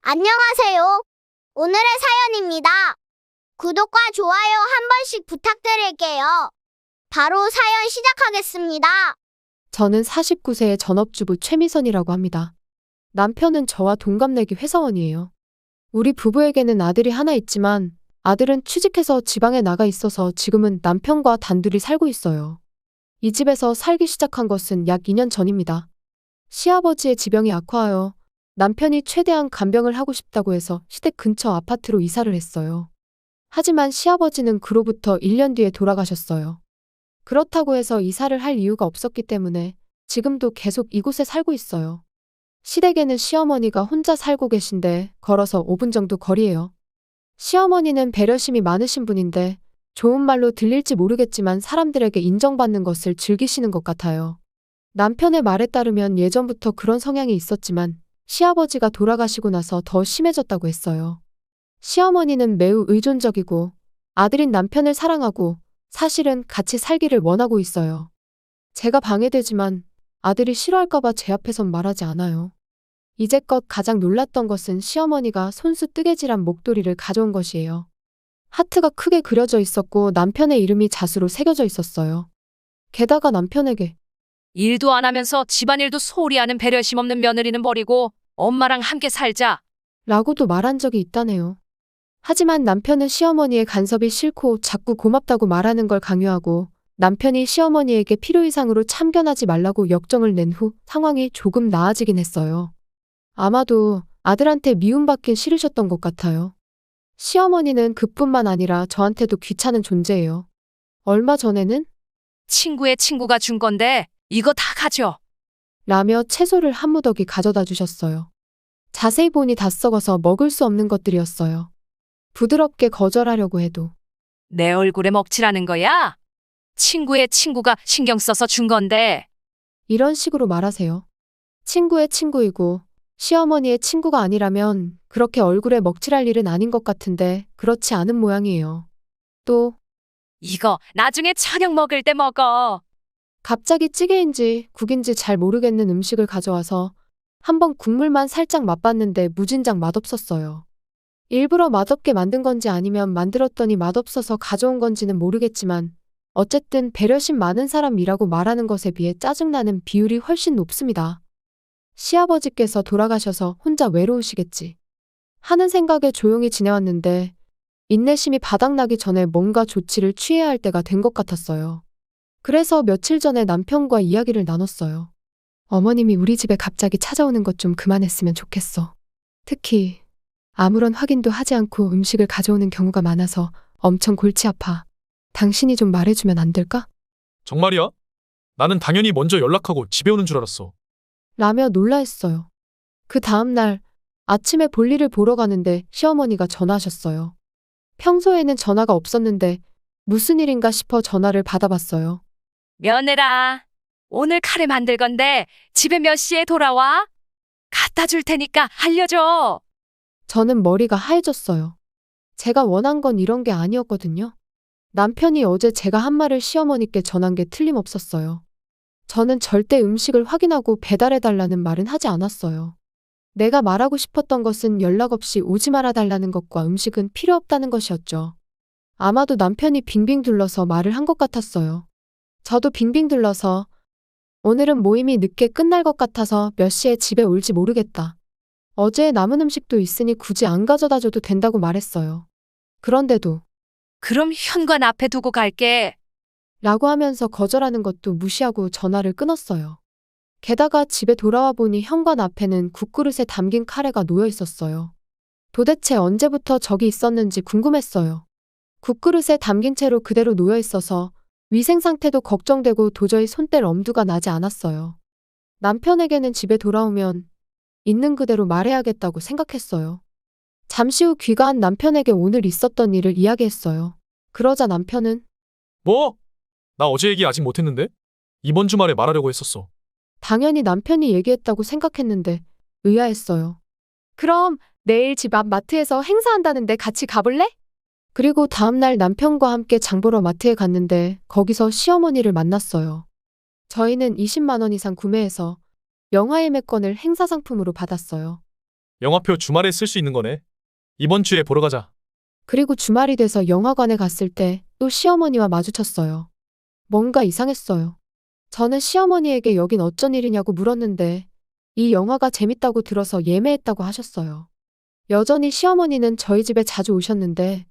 안녕하세요. 오늘의 사연입니다. 구독과 좋아요 한 번씩 부탁드릴게요. 바로 사연 시작하겠습니다. 저는 49세의 전업주부 최미선이라고 합니다. 남편은 저와 동갑내기 회사원이에요. 우리 부부에게는 아들이 하나 있지만 아들은 취직해서 지방에 나가 있어서 지금은 남편과 단둘이 살고 있어요. 이 집에서 살기 시작한 것은 약 2년 전입니다. 시아버지의 지병이 악화하여 남편이 최대한 간병을 하고 싶다고 해서 시댁 근처 아파트로 이사를 했어요. 하지만 시아버지는 그로부터 1년 뒤에 돌아가셨어요. 그렇다고 해서 이사를 할 이유가 없었기 때문에 지금도 계속 이곳에 살고 있어요. 시댁에는 시어머니가 혼자 살고 계신데 걸어서 5분 정도 거리예요. 시어머니는 배려심이 많으신 분인데 좋은 말로 들릴지 모르겠지만 사람들에게 인정받는 것을 즐기시는 것 같아요. 남편의 말에 따르면 예전부터 그런 성향이 있었지만 시아버지가 돌아가시고 나서 더 심해졌다고 했어요. 시어머니는 매우 의존적이고 아들인 남편을 사랑하고 사실은 같이 살기를 원하고 있어요. 제가 방해되지만 아들이 싫어할까봐 제 앞에선 말하지 않아요. 이제껏 가장 놀랐던 것은 시어머니가 손수 뜨개질한 목도리를 가져온 것이에요. 하트가 크게 그려져 있었고 남편의 이름이 자수로 새겨져 있었어요. 게다가 남편에게 일도 안 하면서 집안일도 소홀히 하는 배려심 없는 며느리는 버리고 엄마랑 함께 살자. 라고도 말한 적이 있다네요. 하지만 남편은 시어머니의 간섭이 싫고 자꾸 고맙다고 말하는 걸 강요하고 남편이 시어머니에게 필요 이상으로 참견하지 말라고 역정을 낸 후 상황이 조금 나아지긴 했어요. 아마도 아들한테 미움받긴 싫으셨던 것 같아요. 시어머니는 그뿐만 아니라 저한테도 귀찮은 존재예요. 얼마 전에는 친구의 친구가 준 건데 이거 다 가져. 라며 채소를 한 무더기 가져다 주셨어요. 자세히 보니 다 썩어서 먹을 수 없는 것들이었어요. 부드럽게 거절하려고 해도 내 얼굴에 먹칠하는 거야? 친구의 친구가 신경 써서 준 건데. 이런 식으로 말하세요. 친구의 친구이고 시어머니의 친구가 아니라면 그렇게 얼굴에 먹칠할 일은 아닌 것 같은데 그렇지 않은 모양이에요. 또 이거 나중에 저녁 먹을 때 먹어. 갑자기 찌개인지 국인지 잘 모르겠는 음식을 가져와서 한번 국물만 살짝 맛봤는데 무진장 맛없었어요. 일부러 맛없게 만든 건지 아니면 만들었더니 맛없어서 가져온 건지는 모르겠지만 어쨌든 배려심 많은 사람이라고 말하는 것에 비해 짜증나는 비율이 훨씬 높습니다. 시아버지께서 돌아가셔서 혼자 외로우시겠지 하는 생각에 조용히 지내왔는데 인내심이 바닥나기 전에 뭔가 조치를 취해야 할 때가 된 것 같았어요. 그래서 며칠 전에 남편과 이야기를 나눴어요. 어머님이 우리 집에 갑자기 찾아오는 것 좀 그만했으면 좋겠어. 특히 아무런 확인도 하지 않고 음식을 가져오는 경우가 많아서 엄청 골치 아파. 당신이 좀 말해주면 안 될까? 정말이야? 나는 당연히 먼저 연락하고 집에 오는 줄 알았어. 라며 놀라했어요. 그 다음날 아침에 볼일을 보러 가는데 시어머니가 전화하셨어요. 평소에는 전화가 없었는데 무슨 일인가 싶어 전화를 받아봤어요. 며느라, 오늘 카레 만들 건데 집에 몇 시에 돌아와? 갖다 줄 테니까 알려줘. 저는 머리가 하얘졌어요. 제가 원한 건 이런 게 아니었거든요. 남편이 어제 제가 한 말을 시어머니께 전한 게 틀림없었어요. 저는 절대 음식을 확인하고 배달해달라는 말은 하지 않았어요. 내가 말하고 싶었던 것은 연락 없이 오지 말아달라는 것과 음식은 필요 없다는 것이었죠. 아마도 남편이 빙빙 둘러서 말을 한 것 같았어요. 저도 빙빙 둘러서 오늘은 모임이 늦게 끝날 것 같아서 몇 시에 집에 올지 모르겠다. 어제 남은 음식도 있으니 굳이 안 가져다 줘도 된다고 말했어요. 그런데도 그럼 현관 앞에 두고 갈게. 라고 하면서 거절하는 것도 무시하고 전화를 끊었어요. 게다가 집에 돌아와 보니 현관 앞에는 국그릇에 담긴 카레가 놓여 있었어요. 도대체 언제부터 저기 있었는지 궁금했어요. 국그릇에 담긴 채로 그대로 놓여 있어서 위생 상태도 걱정되고 도저히 손 뗄 엄두가 나지 않았어요. 남편에게는 집에 돌아오면 있는 그대로 말해야겠다고 생각했어요. 잠시 후 귀가한 남편에게 오늘 있었던 일을 이야기했어요. 그러자 남편은 뭐? 나 어제 얘기 아직 못했는데? 이번 주말에 말하려고 했었어. 당연히 남편이 얘기했다고 생각했는데 의아했어요. 그럼 내일 집 앞 마트에서 행사한다는데 같이 가볼래? 그리고 다음날 남편과 함께 장 보러 마트에 갔는데 거기서 시어머니를 만났어요. 저희는 20만 원 이상 구매해서 영화 예매권을 행사 상품으로 받았어요. 영화표 주말에 쓸 수 있는 거네. 이번 주에 보러 가자. 그리고 주말이 돼서 영화관에 갔을 때 또 시어머니와 마주쳤어요. 뭔가 이상했어요. 저는 시어머니에게 여긴 어쩐 일이냐고 물었는데 이 영화가 재밌다고 들어서 예매했다고 하셨어요. 여전히 시어머니는 저희 집에 자주 오셨는데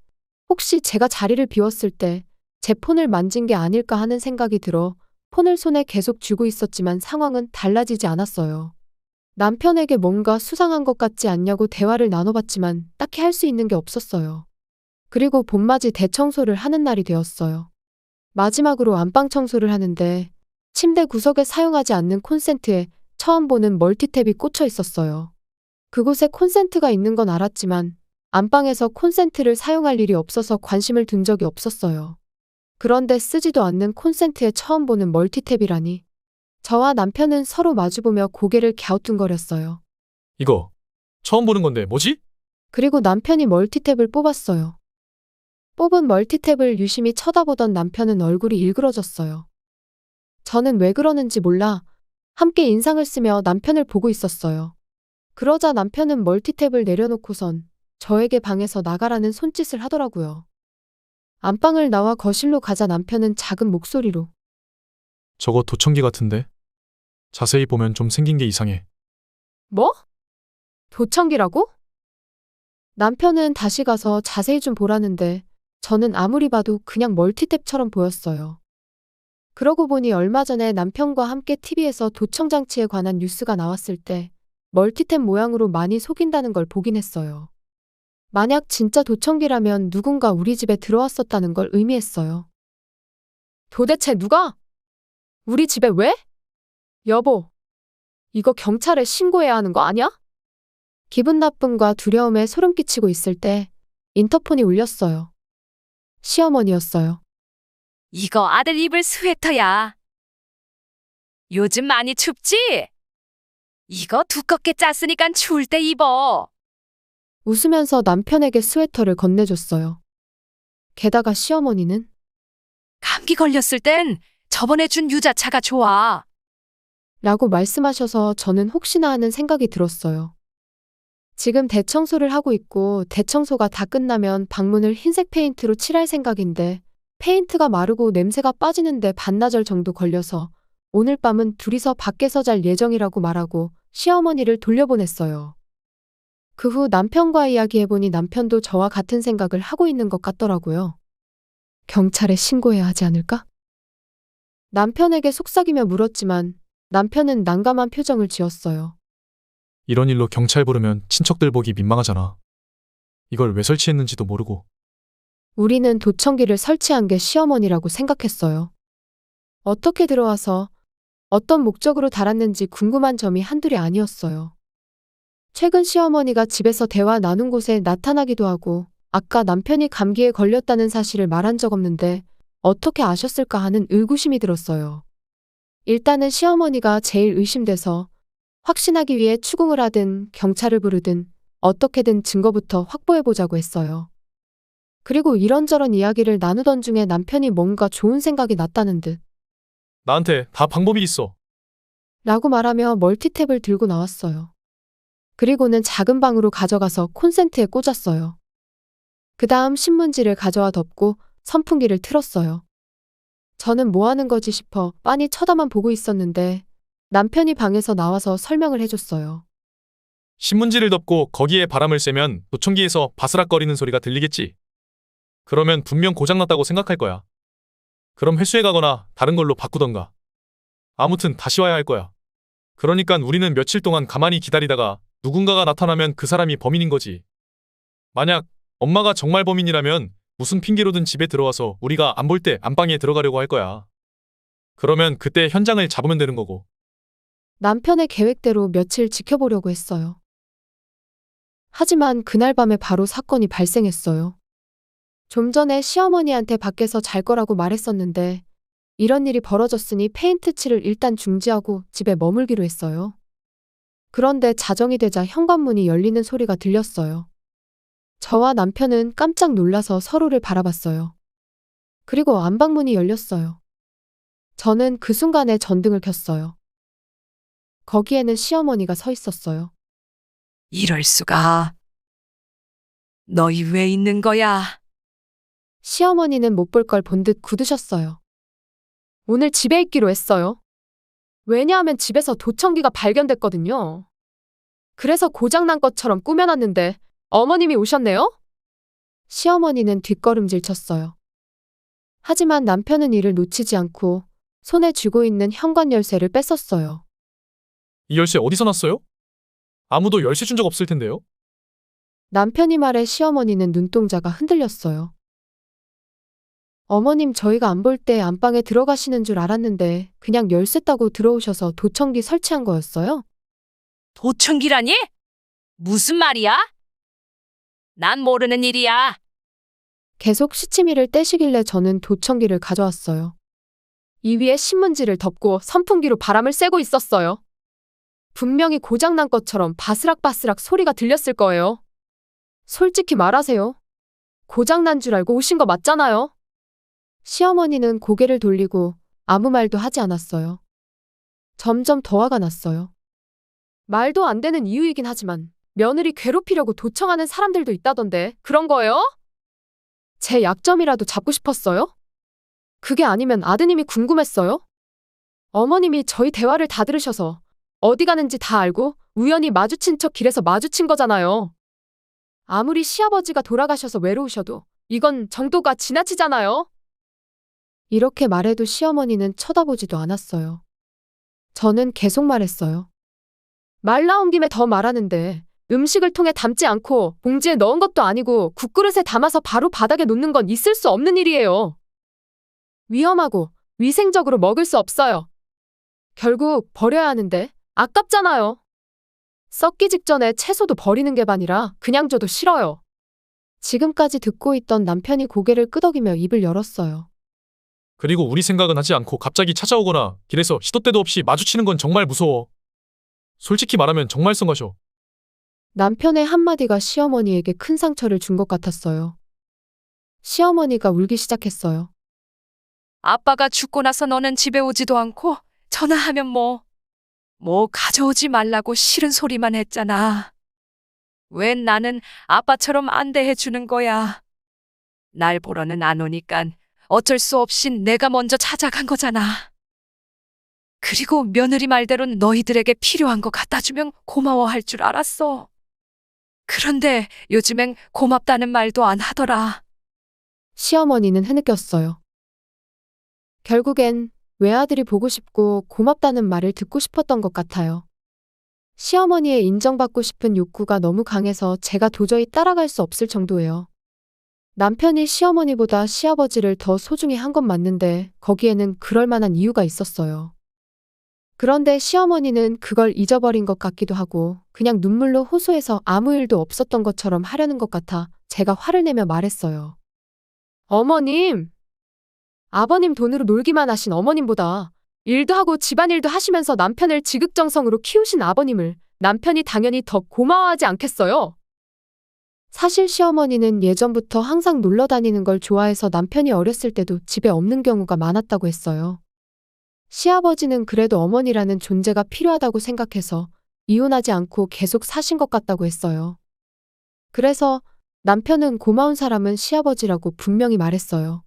혹시 제가 자리를 비웠을 때 제 폰을 만진 게 아닐까 하는 생각이 들어 폰을 손에 계속 쥐고 있었지만 상황은 달라지지 않았어요. 남편에게 뭔가 수상한 것 같지 않냐고 대화를 나눠봤지만 딱히 할 수 있는 게 없었어요. 그리고 봄맞이 대청소를 하는 날이 되었어요. 마지막으로 안방 청소를 하는데 침대 구석에 사용하지 않는 콘센트에 처음 보는 멀티탭이 꽂혀 있었어요. 그곳에 콘센트가 있는 건 알았지만 안방에서 콘센트를 사용할 일이 없어서 관심을 둔 적이 없었어요. 그런데 쓰지도 않는 콘센트에 처음 보는 멀티탭이라니. 저와 남편은 서로 마주보며 고개를 갸우뚱거렸어요. 이거 처음 보는 건데 뭐지? 그리고 남편이 멀티탭을 뽑았어요. 뽑은 멀티탭을 유심히 쳐다보던 남편은 얼굴이 일그러졌어요. 저는 왜 그러는지 몰라 함께 인상을 쓰며 남편을 보고 있었어요. 그러자 남편은 멀티탭을 내려놓고선 저에게 방에서 나가라는 손짓을 하더라고요. 안방을 나와 거실로 가자 남편은 작은 목소리로 저거 도청기 같은데? 자세히 보면 좀 생긴 게 이상해. 뭐? 도청기라고? 남편은 다시 가서 자세히 좀 보라는데 저는 아무리 봐도 그냥 멀티탭처럼 보였어요. 그러고 보니 얼마 전에 남편과 함께 TV에서 도청장치에 관한 뉴스가 나왔을 때 멀티탭 모양으로 많이 속인다는 걸 보긴 했어요. 만약 진짜 도청기라면 누군가 우리 집에 들어왔었다는 걸 의미했어요. 도대체 누가? 우리 집에 왜? 여보, 이거 경찰에 신고해야 하는 거 아니야? 기분 나쁨과 두려움에 소름 끼치고 있을 때 인터폰이 울렸어요. 시어머니였어요. 이거 아들 입을 스웨터야. 요즘 많이 춥지? 이거 두껍게 짰으니까 추울 때 입어. 웃으면서 남편에게 스웨터를 건네줬어요. 게다가 시어머니는 감기 걸렸을 땐 저번에 준 유자차가 좋아. 라고 말씀하셔서 저는 혹시나 하는 생각이 들었어요. 지금 대청소를 하고 있고 대청소가 다 끝나면 방문을 흰색 페인트로 칠할 생각인데 페인트가 마르고 냄새가 빠지는데 반나절 정도 걸려서 오늘 밤은 둘이서 밖에서 잘 예정이라고 말하고 시어머니를 돌려보냈어요. 그 후 남편과 이야기해보니 남편도 저와 같은 생각을 하고 있는 것 같더라고요. 경찰에 신고해야 하지 않을까? 남편에게 속삭이며 물었지만 남편은 난감한 표정을 지었어요. 이런 일로 경찰 부르면 친척들 보기 민망하잖아. 이걸 왜 설치했는지도 모르고. 우리는 도청기를 설치한 게 시어머니라고 생각했어요. 어떻게 들어와서 어떤 목적으로 달았는지 궁금한 점이 한둘이 아니었어요. 최근 시어머니가 집에서 대화 나눈 곳에 나타나기도 하고 아까 남편이 감기에 걸렸다는 사실을 말한 적 없는데 어떻게 아셨을까 하는 의구심이 들었어요. 일단은 시어머니가 제일 의심돼서 확신하기 위해 추궁을 하든 경찰을 부르든 어떻게든 증거부터 확보해보자고 했어요. 그리고 이런저런 이야기를 나누던 중에 남편이 뭔가 좋은 생각이 났다는 듯 나한테 다 방법이 있어. 라고 말하며 멀티탭을 들고 나왔어요. 그리고는 작은 방으로 가져가서 콘센트에 꽂았어요. 그 다음 신문지를 가져와 덮고 선풍기를 틀었어요. 저는 뭐 하는 거지 싶어 빤히 쳐다만 보고 있었는데 남편이 방에서 나와서 설명을 해줬어요. 신문지를 덮고 거기에 바람을 쐬면 도청기에서 바스락거리는 소리가 들리겠지. 그러면 분명 고장났다고 생각할 거야. 그럼 회수해 가거나 다른 걸로 바꾸던가. 아무튼 다시 와야 할 거야. 그러니까 우리는 며칠 동안 가만히 기다리다가 누군가가 나타나면 그 사람이 범인인 거지. 만약 엄마가 정말 범인이라면 무슨 핑계로든 집에 들어와서 우리가 안 볼 때 안방에 들어가려고 할 거야. 그러면 그때 현장을 잡으면 되는 거고. 남편의 계획대로 며칠 지켜보려고 했어요. 하지만 그날 밤에 바로 사건이 발생했어요. 좀 전에 시어머니한테 밖에서 잘 거라고 말했었는데 이런 일이 벌어졌으니 페인트 칠을 일단 중지하고 집에 머물기로 했어요. 그런데 자정이 되자 현관문이 열리는 소리가 들렸어요. 저와 남편은 깜짝 놀라서 서로를 바라봤어요. 그리고 안방문이 열렸어요. 저는 그 순간에 전등을 켰어요. 거기에는 시어머니가 서 있었어요. 이럴 수가. 너희 왜 있는 거야? 시어머니는 못 볼 걸 본 듯 굳으셨어요. 오늘 집에 있기로 했어요. 왜냐하면 집에서 도청기가 발견됐거든요. 그래서 고장난 것처럼 꾸며놨는데 어머님이 오셨네요? 시어머니는 뒷걸음질 쳤어요. 하지만 남편은 이를 놓치지 않고 손에 쥐고 있는 현관 열쇠를 뺐었어요. 이 열쇠 어디서 났어요? 아무도 열쇠 준 적 없을 텐데요. 남편이 말해 시어머니는 눈동자가 흔들렸어요. 어머님, 저희가 안 볼 때 안방에 들어가시는 줄 알았는데 그냥 열쇠 따고 들어오셔서 도청기 설치한 거였어요? 도청기라니? 무슨 말이야? 난 모르는 일이야. 계속 시치미를 떼시길래 저는 도청기를 가져왔어요. 이 위에 신문지를 덮고 선풍기로 바람을 쐬고 있었어요. 분명히 고장난 것처럼 바스락바스락 소리가 들렸을 거예요. 솔직히 말하세요. 고장난 줄 알고 오신 거 맞잖아요. 시어머니는 고개를 돌리고 아무 말도 하지 않았어요. 점점 더 화가 났어요. 말도 안 되는 이유이긴 하지만 며느리 괴롭히려고 도청하는 사람들도 있다던데 그런 거예요? 제 약점이라도 잡고 싶었어요? 그게 아니면 아드님이 궁금했어요? 어머님이 저희 대화를 다 들으셔서 어디 가는지 다 알고 우연히 마주친 척 길에서 마주친 거잖아요. 아무리 시아버지가 돌아가셔서 외로우셔도 이건 정도가 지나치잖아요. 이렇게 말해도 시어머니는 쳐다보지도 않았어요. 저는 계속 말했어요. 말 나온 김에 더 말하는데 음식을 통에 담지 않고 봉지에 넣은 것도 아니고 국그릇에 담아서 바로 바닥에 놓는 건 있을 수 없는 일이에요. 위험하고 위생적으로 먹을 수 없어요. 결국 버려야 하는데 아깝잖아요. 썩기 직전에 채소도 버리는 게 반이라 그냥 줘도 싫어요. 지금까지 듣고 있던 남편이 고개를 끄덕이며 입을 열었어요. 그리고 우리 생각은 하지 않고 갑자기 찾아오거나 길에서 시도 때도 없이 마주치는 건 정말 무서워. 솔직히 말하면 정말 성가셔. 남편의 한마디가 시어머니에게 큰 상처를 준 것 같았어요. 시어머니가 울기 시작했어요. 아빠가 죽고 나서 너는 집에 오지도 않고 전화하면 뭐 가져오지 말라고 싫은 소리만 했잖아. 왜 나는 아빠처럼 안 대해주는 거야? 날 보러는 안 오니깐 어쩔 수 없이 내가 먼저 찾아간 거잖아. 그리고 며느리 말대로는 너희들에게 필요한 거 갖다 주면 고마워할 줄 알았어. 그런데 요즘엔 고맙다는 말도 안 하더라. 시어머니는 흐느꼈어요. 결국엔 외아들이 보고 싶고 고맙다는 말을 듣고 싶었던 것 같아요. 시어머니의 인정받고 싶은 욕구가 너무 강해서 제가 도저히 따라갈 수 없을 정도예요. 남편이 시어머니보다 시아버지를 더 소중히 한 건 맞는데 거기에는 그럴 만한 이유가 있었어요. 그런데 시어머니는 그걸 잊어버린 것 같기도 하고 그냥 눈물로 호소해서 아무 일도 없었던 것처럼 하려는 것 같아 제가 화를 내며 말했어요. 어머님! 아버님 돈으로 놀기만 하신 어머님보다 일도 하고 집안일도 하시면서 남편을 지극정성으로 키우신 아버님을 남편이 당연히 더 고마워하지 않겠어요? 사실 시어머니는 예전부터 항상 놀러 다니는 걸 좋아해서 남편이 어렸을 때도 집에 없는 경우가 많았다고 했어요. 시아버지는 그래도 어머니라는 존재가 필요하다고 생각해서 이혼하지 않고 계속 사신 것 같다고 했어요. 그래서 남편은 고마운 사람은 시아버지라고 분명히 말했어요.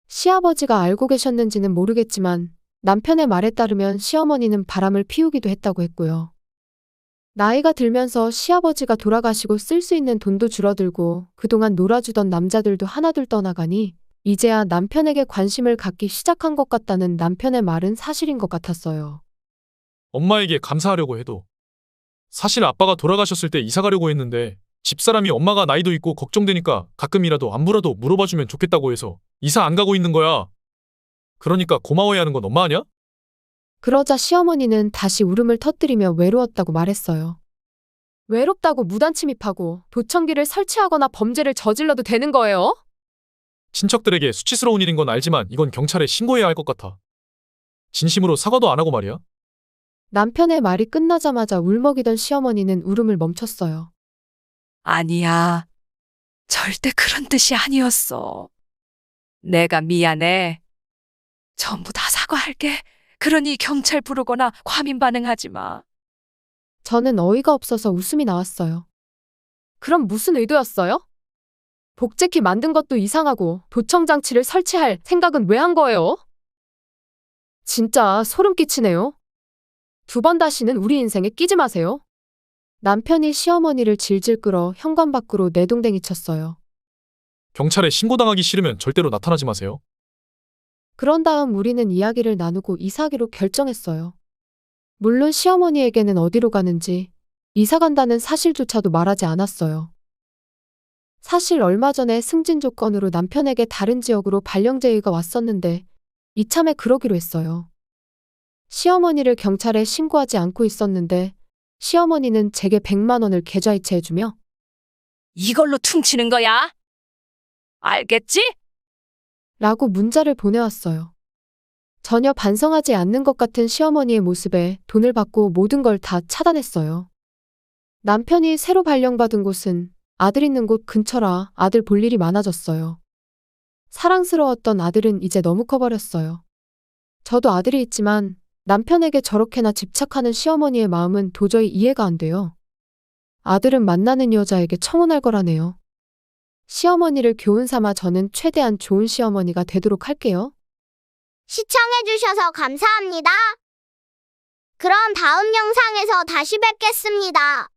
시아버지가 알고 계셨는지는 모르겠지만 남편의 말에 따르면 시어머니는 바람을 피우기도 했다고 했고요. 나이가 들면서 시아버지가 돌아가시고 쓸 수 있는 돈도 줄어들고 그동안 놀아주던 남자들도 하나둘 떠나가니 이제야 남편에게 관심을 갖기 시작한 것 같다는 남편의 말은 사실인 것 같았어요. 엄마에게 감사하려고 해도. 사실 아빠가 돌아가셨을 때 이사 가려고 했는데 집사람이 엄마가 나이도 있고 걱정되니까 가끔이라도 안부라도 물어봐주면 좋겠다고 해서 이사 안 가고 있는 거야. 그러니까 고마워해야 하는 건 엄마 아니야? 그러자 시어머니는 다시 울음을 터뜨리며 외로웠다고 말했어요. 외롭다고 무단 침입하고 도청기를 설치하거나 범죄를 저질러도 되는 거예요? 친척들에게 수치스러운 일인 건 알지만 이건 경찰에 신고해야 할 것 같아. 진심으로 사과도 안 하고 말이야. 남편의 말이 끝나자마자 울먹이던 시어머니는 울음을 멈췄어요. 아니야. 절대 그런 뜻이 아니었어. 내가 미안해. 전부 다 사과할게. 그러니 경찰 부르거나 과민 반응하지 마. 저는 어이가 없어서 웃음이 나왔어요. 그럼 무슨 의도였어요? 복제키 만든 것도 이상하고 도청장치를 설치할 생각은 왜 한 거예요? 진짜 소름 끼치네요. 2번 다시는 우리 인생에 끼지 마세요. 남편이 시어머니를 질질 끌어 현관 밖으로 내동댕이 쳤어요. 경찰에 신고당하기 싫으면 절대로 나타나지 마세요. 그런 다음 우리는 이야기를 나누고 이사하기로 결정했어요. 물론 시어머니에게는 어디로 가는지 이사 간다는 사실조차도 말하지 않았어요. 사실 얼마 전에 승진 조건으로 남편에게 다른 지역으로 발령 제의가 왔었는데 이참에 그러기로 했어요. 시어머니를 경찰에 신고하지 않고 있었는데 시어머니는 제게 100만 원을 계좌이체해주며 이걸로 퉁치는 거야? 알겠지? 라고 문자를 보내왔어요. 전혀 반성하지 않는 것 같은 시어머니의 모습에 돈을 받고 모든 걸 다 차단했어요. 남편이 새로 발령받은 곳은 아들 있는 곳 근처라 아들 볼 일이 많아졌어요. 사랑스러웠던 아들은 이제 너무 커버렸어요. 저도 아들이 있지만 남편에게 저렇게나 집착하는 시어머니의 마음은 도저히 이해가 안 돼요. 아들은 만나는 여자에게 청혼할 거라네요. 시어머니를 교훈 삼아 저는 최대한 좋은 시어머니가 되도록 할게요. 시청해주셔서 감사합니다. 그럼 다음 영상에서 다시 뵙겠습니다.